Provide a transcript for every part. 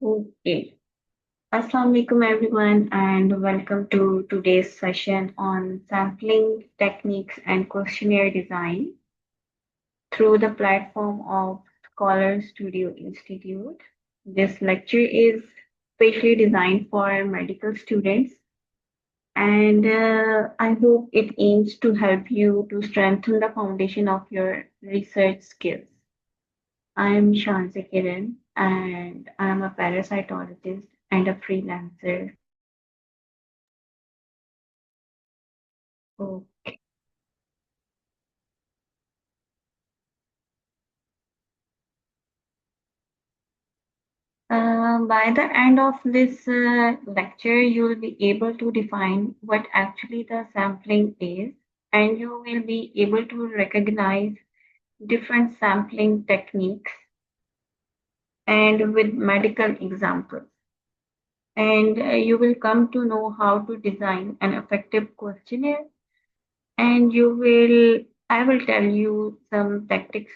Okay. Assalamualaikum everyone and welcome to today's session on sampling techniques and questionnaire design through the platform of Scholar Studio Institute. This lecture is specially designed for medical students and I hope it aims to help you to strengthen the foundation of your research skills. I am Shansi Kiran and I am a parasitologist and a freelancer. Oh, by the end of this lecture, you will be able to define what actually the sampling is, and you will be able to recognize different sampling techniques and with medical examples. And you will come to know how to design an effective questionnaire, and I will tell you some tactics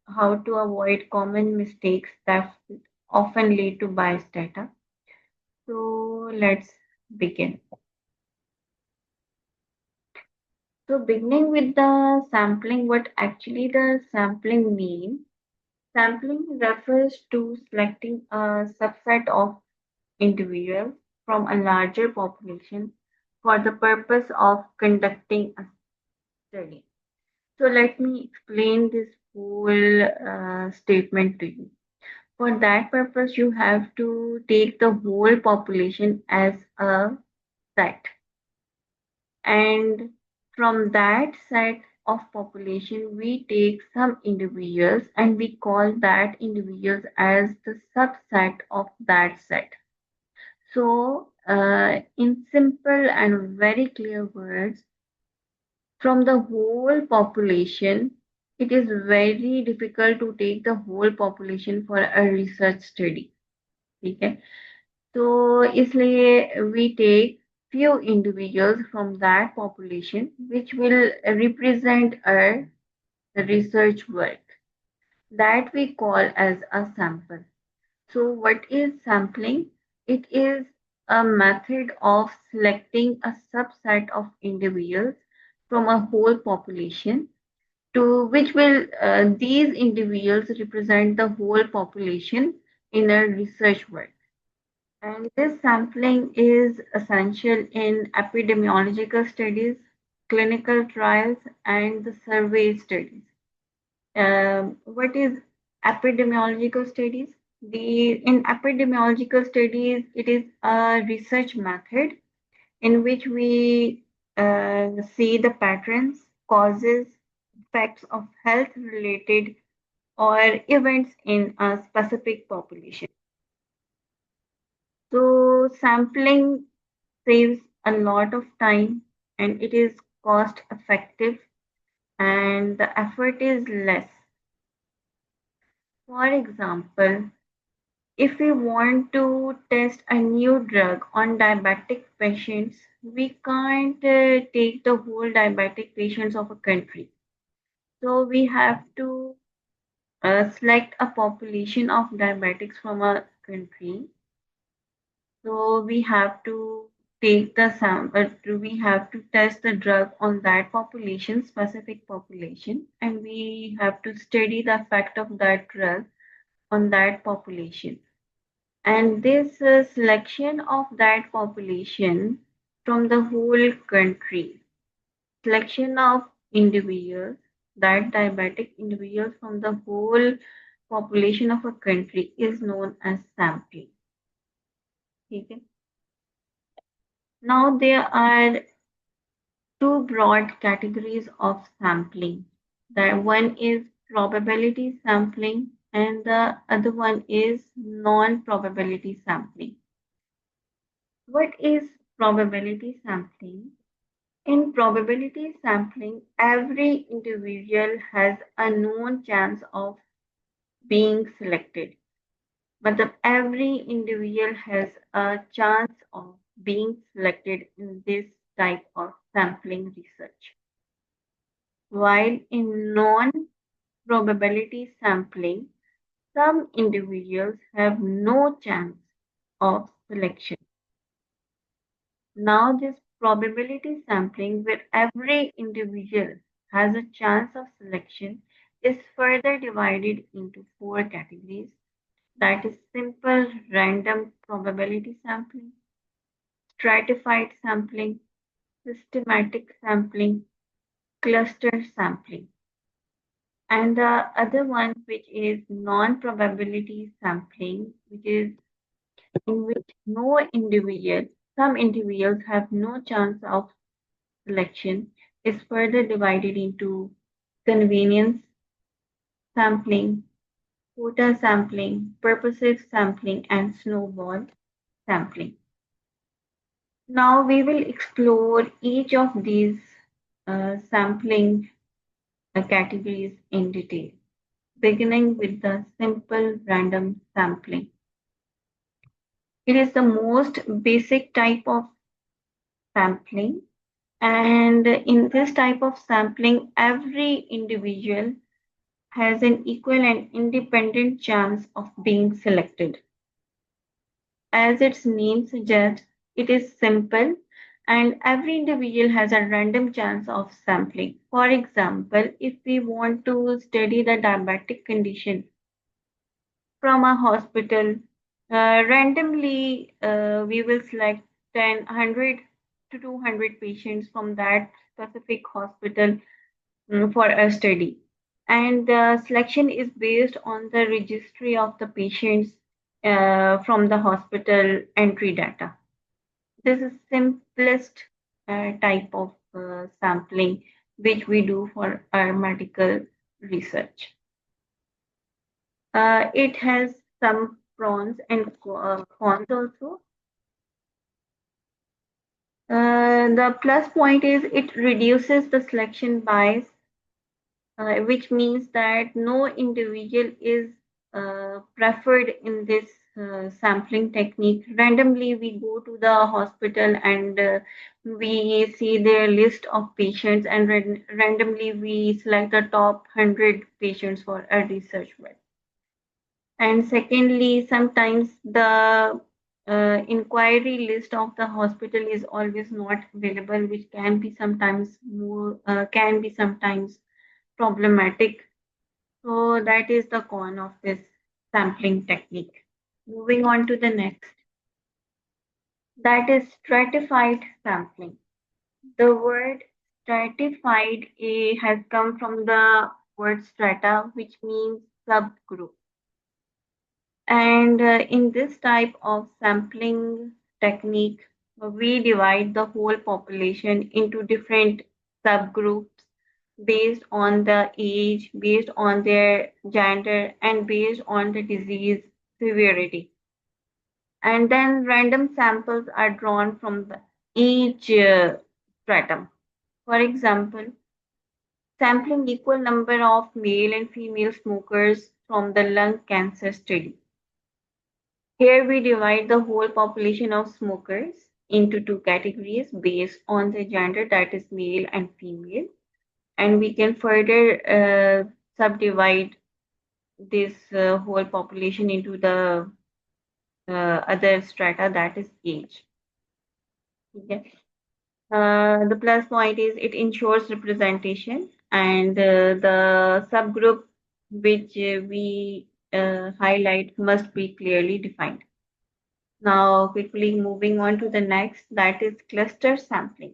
how to avoid common mistakes that often lead to biased data. So let's begin. So beginning with the sampling, what actually the sampling mean? Sampling refers to selecting a subset of individuals from a larger population for the purpose of conducting a study. So let me explain this whole statement to you. For that purpose, you have to take the whole population as a set. And from that set of population, we take some individuals and we call that individuals as the subset of that set. So, in simple and very clear words, from the whole population, it is very difficult to take the whole population for a research study. Okay? तो इसलिए we take few individuals from that population which will represent our research work that we call as a sample. So what is sampling? It is a method of selecting a subset of individuals from a whole population to which will these individuals represent the whole population in a research work. And this sampling is essential in epidemiological studies, clinical trials, and the survey studies. What is epidemiological studies? In epidemiological studies, it is a research method in which we see the patterns, causes, effects of health related or events in a specific population. So sampling saves a lot of time and it is cost effective and the effort is less. For example, if we want to test a new drug on diabetic patients, we can't take the whole diabetic patients of a country. So we have to select a population of diabetics from a country. So we have to take the sample, we have to test the drug on that population, specific population, and we have to study the effect of that drug on that population. And this selection of that population from the whole country, selection of individuals, that diabetic individuals from the whole population of a country is known as sampling. Okay. Now there are two broad categories of sampling. That one is probability sampling and the other one is non-probability sampling. What is probability sampling? In probability sampling, every individual has a known chance of being selected. But every individual has a chance of being selected in this type of sampling research. While in non-probability sampling, some individuals have no chance of selection. Now, this probability sampling, where every individual has a chance of selection, is further divided into four categories. That is simple random probability sampling, stratified sampling, systematic sampling, cluster sampling. And the other one, which is non-probability sampling, which is in which no individual, some individuals have no chance of selection, is further divided into convenience sampling, quota sampling, purposive sampling, and snowball sampling. Now we will explore each of these sampling categories in detail, beginning with the simple random sampling. It is the most basic type of sampling, and in this type of sampling, every individual has an equal and independent chance of being selected. As its name suggests, it is simple and every individual has a random chance of sampling. For example, if we want to study the diabetic condition from a hospital, randomly we will select 10, 100 to 200 patients from that specific hospital for a study. And the selection is based on the registry of the patients from the hospital entry data. This is simplest type of sampling which we do for our medical research. It has some pros and cons also. The plus point is it reduces the selection bias, which means that no individual is preferred in this sampling technique. Randomly, we go to the hospital and we see their list of patients, and randomly we select the top 100 patients for a research work. And secondly, sometimes the inquiry list of the hospital is always not available, which can be sometimes problematic. So that is the con of this sampling technique. Moving on to the next, that is stratified sampling. The word stratified has come from the word strata, which means subgroup. And in this type of sampling technique, we divide the whole population into different subgroups based on the age, based on their gender, and based on the disease severity. And then random samples are drawn from each stratum. For example, sampling equal number of male and female smokers from the lung cancer study. Here we divide the whole population of smokers into two categories based on the gender, that is male and female. And we can further subdivide this whole population into the other strata, that is age. Okay. The plus point is it ensures representation, and the subgroup which we highlight must be clearly defined. Now, quickly moving on to the next, that is cluster sampling.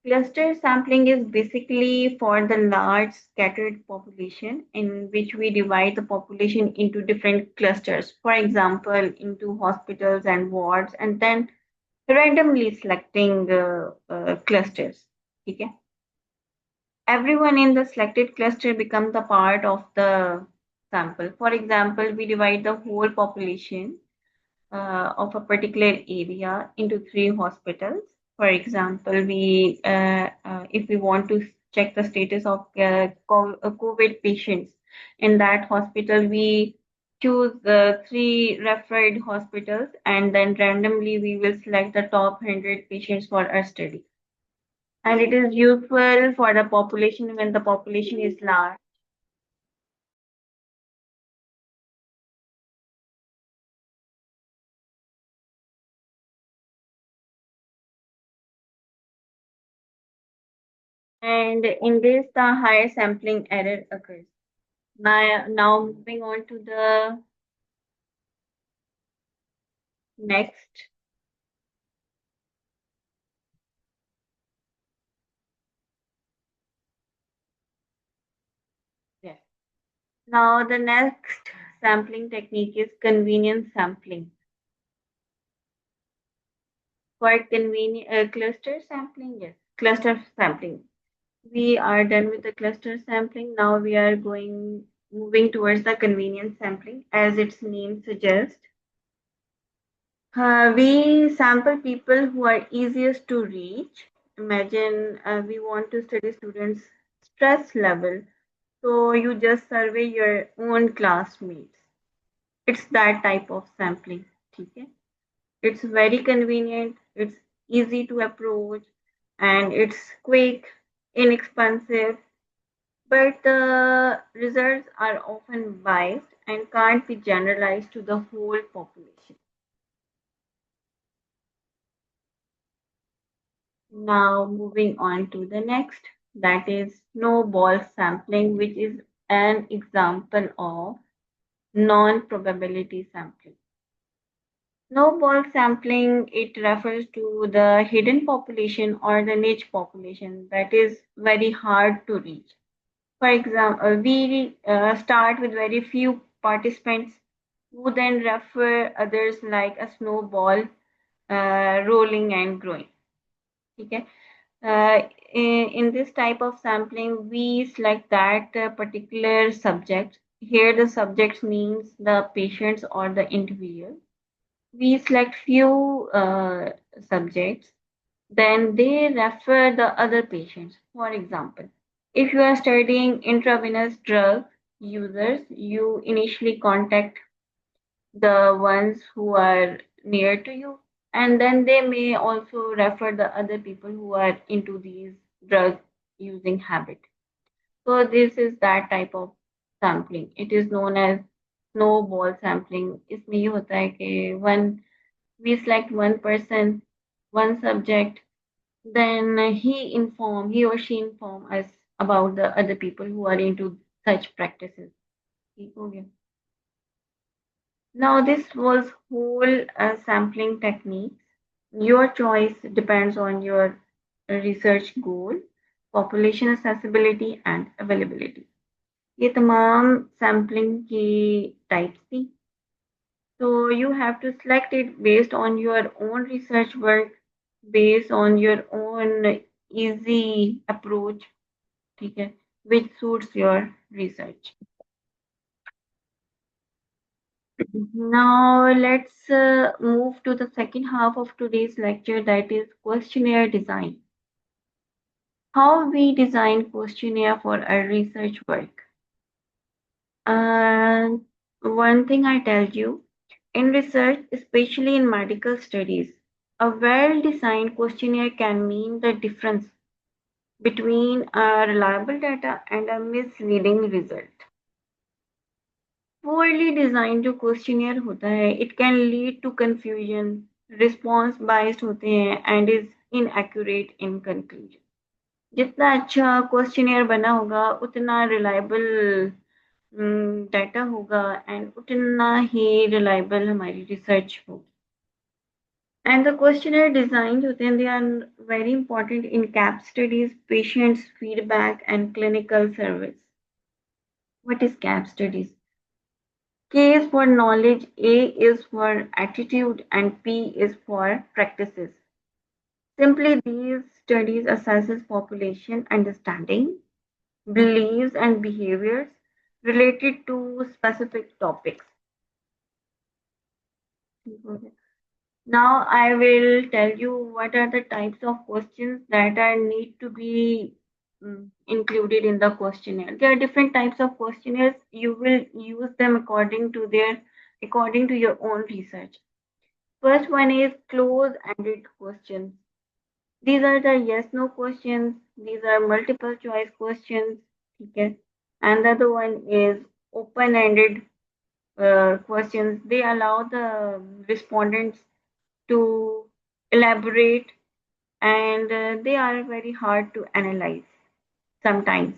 Cluster sampling is basically for the large scattered population in which we divide the population into different clusters, for example, into hospitals and wards, and then randomly selecting clusters. Okay. Everyone in the selected cluster becomes a part of the sample. For example, we divide the whole population of a particular area into three hospitals. For example, if we want to check the status of COVID patients in that hospital, we choose three referred hospitals, and then randomly we will select the top 100 patients for our study. And it is useful for the population when the population is large. And in this, the higher sampling error occurs. Now moving on to the next. Yes. Now the next sampling technique is convenience sampling. For convenient cluster sampling, yes, cluster sampling. We are done with the cluster sampling. Now we are moving towards the convenience sampling, as its name suggests. We sample people who are easiest to reach. Imagine we want to study students' stress level, so you just survey your own classmates. It's that type of sampling. Okay? It's very convenient, it's easy to approach, and it's quick, inexpensive, but the results are often biased and can't be generalized to the whole population. Now, moving on to the next, that is snowball sampling, which is an example of non probability sampling. Snowball sampling, it refers to the hidden population or the niche population that is very hard to reach. For example, we start with very few participants who then refer others like a snowball rolling and growing. Okay. In this type of sampling, we select that particular subject. Here, the subject means the patients or the individual. We select few subjects, then they refer the other patients. For example, if you are studying intravenous drug users, you initially contact the ones who are near to you, and then they may also refer the other people who are into these drug using habit. So this is that type of sampling. It is known as snowball sampling. इसमें ये होता है कि one we select one person, one subject, then he or she inform us about the other people who are into such practices. ठीक हो गया. Now this was whole sampling techniques. Your choice depends on your research goal, population accessibility and availability. ये तमाम sampling की types थी. So you have to select it based on your own research work, based on your own easy approach, ठीक है, which suits your research. Now let's move to the second half of today's lecture, that is questionnaire design. How we design questionnaire for our research work. And one thing I tell you, in research, especially in medical studies, a well-designed questionnaire can mean the difference between a reliable data and a misleading result. Poorly designed जो questionnaire होता है, it can lead to confusion, response biased होते हैं and is inaccurate in conclusion. जितना अच्छा questionnaire बना होगा उतना reliable डाटा होगा एंड उतना ही reliable हमारी research होगी. And the questionnaire designs होते हैं, they are very important in CAP studies, patients feedback and clinical service. What is CAP studies? K is for knowledge, A is for attitude, and P is for practices. Simply, these studies assesses population understanding, beliefs, and behaviors related to specific topics. Now, I will tell you what are the types of questions that are need to be included in the questionnaire. There are different types of questionnaires. You will use them according to your own research. First one is close-ended questions. These are the yes/no questions. These are multiple choice questions. Okay. And the other one is open-ended questions. They allow the respondents to elaborate and they are very hard to analyze. sometimes.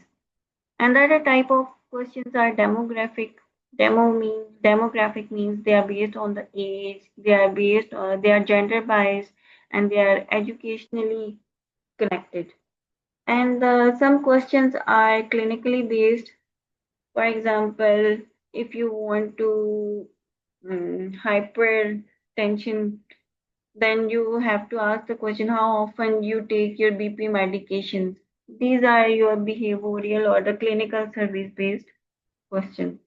Another type of questions are demographic. Demographic means they are based on the age, they are gender biased, and they are educationally connected. And some questions are clinically based. For example, if you want to hypertension, then you have to ask the question how often you take your BP medications. These are your behavioral or the clinical service based questions.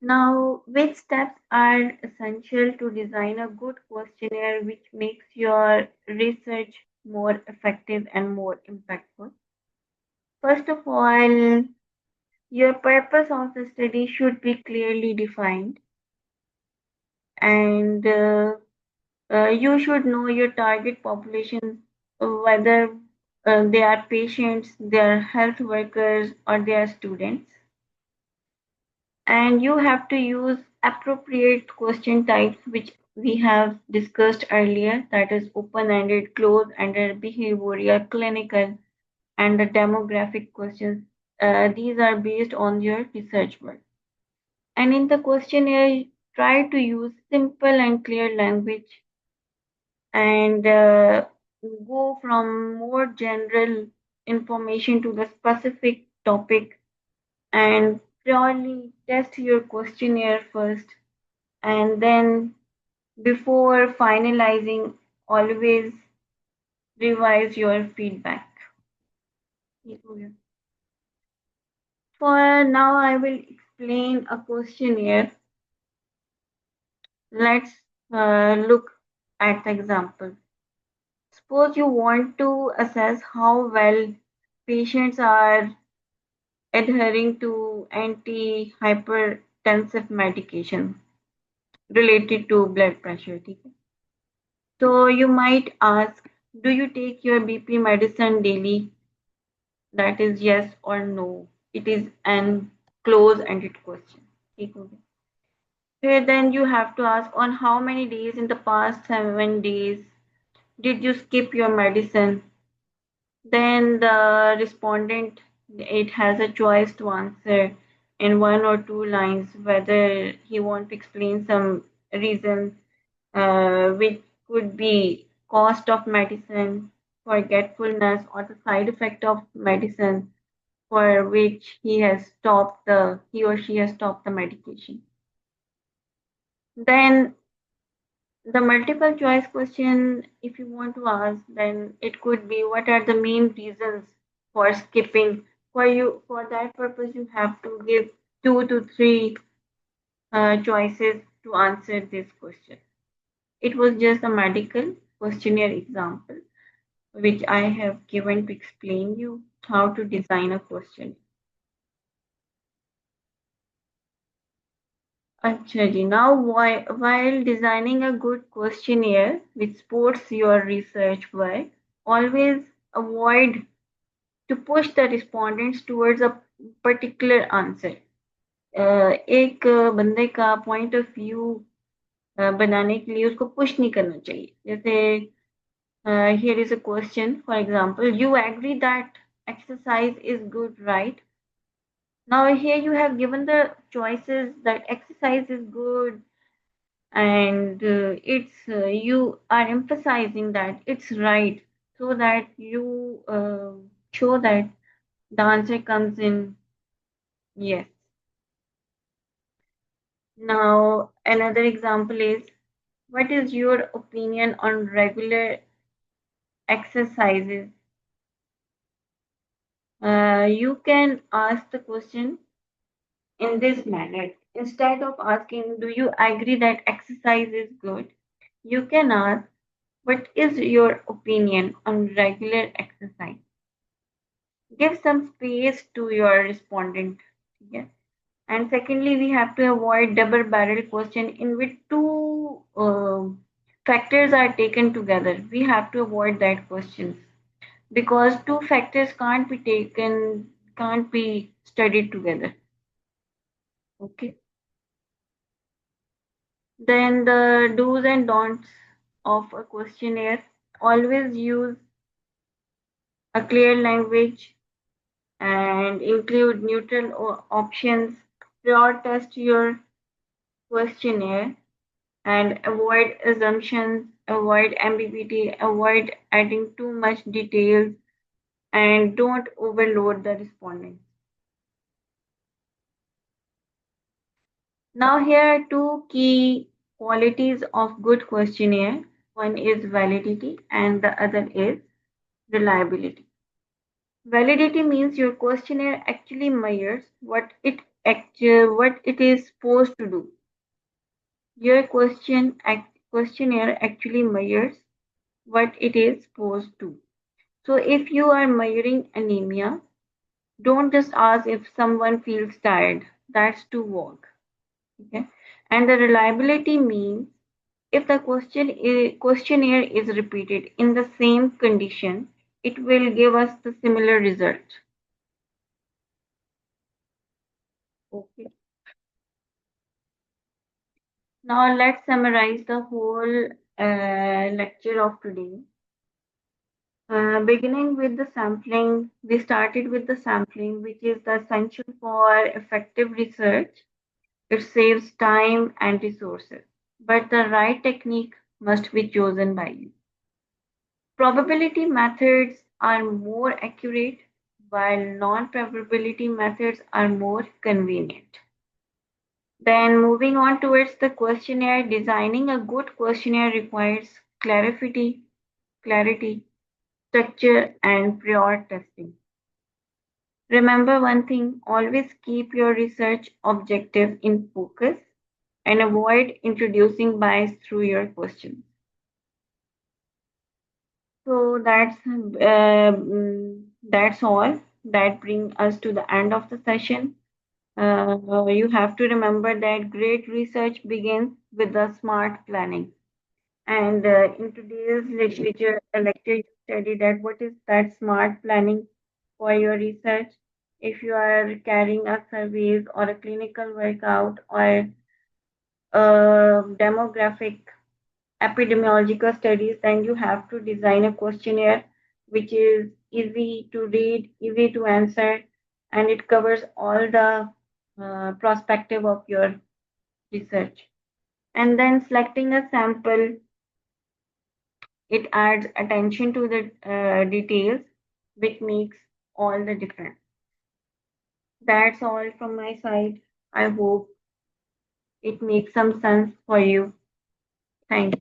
Now, which steps are essential to design a good questionnaire which makes your research more effective and more impactful? First of all, your purpose of the study should be clearly defined, and you should know your target population, whether they are patients, they are health workers, or they are students. And you have to use appropriate question types, which we have discussed earlier, that is open-ended, closed-ended, behavioral, clinical, and the demographic questions. These are based on your research work. And in the questionnaire, try to use simple and clear language and go from more general information to the specific topic, and purely test your questionnaire first, and then before finalizing, always revise your feedback. For now, I will explain a questionnaire. Let's look at the example. Suppose you want to assess how well patients are adhering to antihypertensive medication related to blood pressure. ठीक है? So you might ask, do you take your BP medicine daily? That is yes or no. It is an close-ended question. ठीक हो गया? Here then you have to ask, on how many days in the past 7 days did you skip your medicine? Then the respondent, it has a choice to answer in 1 or 2 lines whether he want to explain some reason, which could be cost of medicine, forgetfulness, or the side effect of medicine for which he or she has stopped the medication. Then the multiple choice question, if you want to ask, then it could be, what are the main reasons for skipping? For that purpose, you have to give 2 to 3 choices to answer this question. It was just a medical questionnaire example, which I have given to explain you how to design a question. अच्छा जी, now while designing a good questionnaire which supports your research work, always avoid to push the respondents towards a particular answer. एक बंदे का point of view बनाने के लिए उसको push नहीं करना चाहिए. जैसे here is a question, for example, you agree that exercise is good, right? Now here you have given the choices that exercise is good, and it's you are emphasizing that it's right, so that you show that the answer comes in yes. Now another example is, what is your opinion on regular exercises? You can ask the question in this manner. Instead of asking, do you agree that exercise is good? You can ask, what is your opinion on regular exercise? Give some space to your respondent. Yes. And secondly, we have to avoid double barrel question in which two factors are taken together. We have to avoid that question because two factors can't be studied together. Okay. Then the do's and don'ts of a questionnaire. Always use a clear language, and include neutral options. Prior test your questionnaire and avoid assumptions, avoid ambiguity, avoid adding too much details, and don't overload the respondents. Now, here are two key qualities of good questionnaire. One is validity, and the other is reliability. Validity means your questionnaire actually measures what it is supposed to do. Your questionnaire actually measures what it is supposed to. So if you are measuring anemia, don't just ask if someone feels tired. That's too vague. Okay. And the reliability means if the questionnaire is repeated in the same condition, it will give us the similar result. Okay. Now let's summarize the whole lecture of today. Beginning with the sampling, we started with the sampling, which is the essential for effective research. It saves time and resources, but the right technique must be chosen by you. Probability methods are more accurate, while non probability methods are more convenient. Then, moving on towards the questionnaire, designing a good questionnaire requires clarity, structure, and prior testing. Remember one thing, always keep your research objective in focus and avoid introducing bias through your questions. So that's all. That brings us to the end of the session. You have to remember that great research begins with the smart planning. And in today's lecture, you study that what is that smart planning for your research. If you are carrying a surveys or a clinical workout or a demographic epidemiological studies, then you have to design a questionnaire which is easy to read, easy to answer, and it covers all the perspective of your research. And then selecting a sample, it adds attention to the details, which makes all the difference. That's all from my side. I hope it makes some sense for you. Thank you.